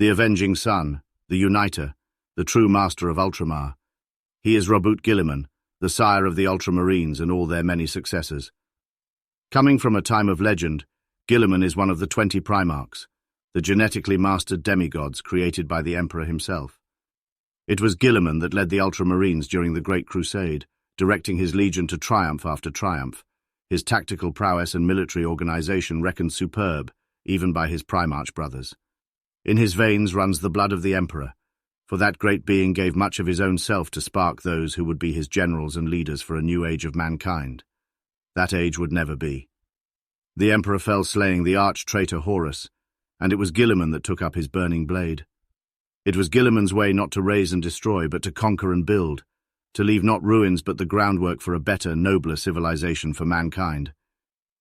The Avenging Son, the Uniter, the true master of Ultramar. He is Robute Guilliman, the sire of the Ultramarines and all their many successors. Coming from a time of legend, Guilliman is one of the 20 Primarchs, the genetically mastered demigods created by the Emperor himself. It was Guilliman that led the Ultramarines during the Great Crusade, directing his legion to triumph after triumph. His tactical prowess and military organization reckoned superb, even by his Primarch brothers. In his veins runs the blood of the Emperor, for that great being gave much of his own self to spark those who would be his generals and leaders for a new age of mankind. That age would never be. The Emperor fell slaying the arch-traitor Horus, and it was Guilliman that took up his burning blade. It was Guilliman's way not to raze and destroy, but to conquer and build, to leave not ruins but the groundwork for a better, nobler civilization for mankind.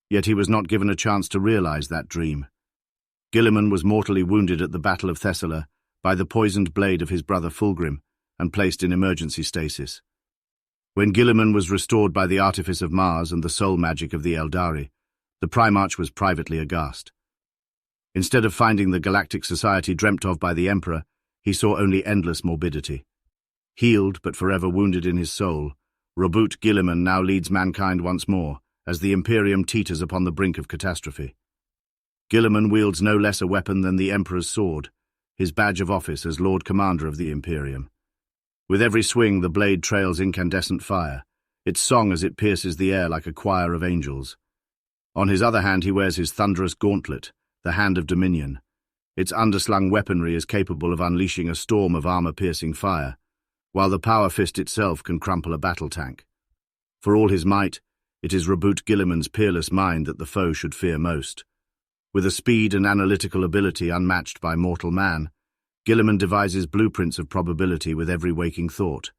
Yet he was not given a chance to realize that dream. Guilliman was mortally wounded at the Battle of Thessalia by the poisoned blade of his brother Fulgrim and placed in emergency stasis. When Guilliman was restored by the artifice of Mars and the soul magic of the Eldari, the Primarch was privately aghast. Instead of finding the galactic society dreamt of by the Emperor, he saw only endless morbidity. Healed but forever wounded in his soul, Robute Guilliman now leads mankind once more, as the Imperium teeters upon the brink of catastrophe. Guilliman wields no less a weapon than the Emperor's sword, his badge of office as Lord Commander of the Imperium. With every swing the blade trails incandescent fire, its song as it pierces the air like a choir of angels. On his other hand he wears his thunderous gauntlet, the Hand of Dominion. Its underslung weaponry is capable of unleashing a storm of armor-piercing fire, while the power fist itself can crumple a battle tank. For all his might, it is Robute Guilliman's peerless mind that the foe should fear most. With a speed and analytical ability unmatched by mortal man, Guilliman devises blueprints of probability with every waking thought.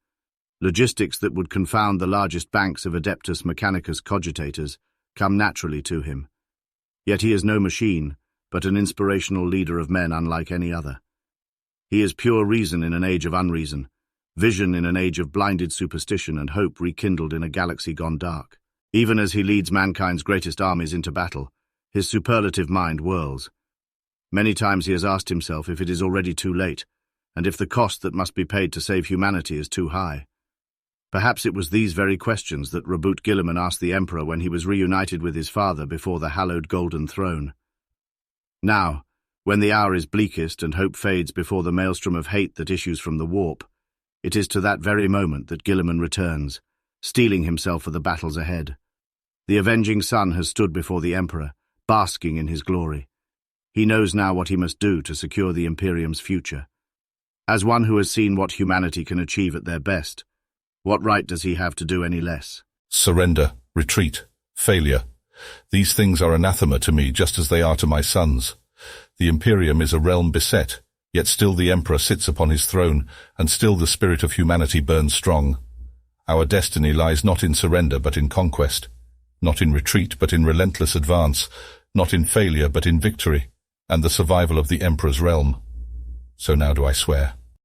Logistics that would confound the largest banks of Adeptus Mechanicus cogitators come naturally to him. Yet he is no machine, but an inspirational leader of men unlike any other. He is pure reason in an age of unreason, vision in an age of blinded superstition, and hope rekindled in a galaxy gone dark. Even as he leads mankind's greatest armies into battle, his superlative mind whirls. Many times he has asked himself if it is already too late, and if the cost that must be paid to save humanity is too high. Perhaps it was these very questions that Robute Guilliman asked the Emperor when he was reunited with his father before the hallowed Golden Throne. Now, when the hour is bleakest and hope fades before the maelstrom of hate that issues from the warp, it is to that very moment that Guilliman returns, steeling himself for the battles ahead. The Avenging Son has stood before the Emperor, basking in his glory. He knows now what he must do to secure the Imperium's future. As one who has seen what humanity can achieve at their best, what right does he have to do any less? Surrender, retreat, failure. These things are anathema to me just as they are to my sons. The Imperium is a realm beset, yet still the Emperor sits upon his throne, and still the spirit of humanity burns strong. Our destiny lies not in surrender but in conquest, not in retreat but in relentless advance, not in failure but in victory, and the survival of the Emperor's realm. So now do I swear.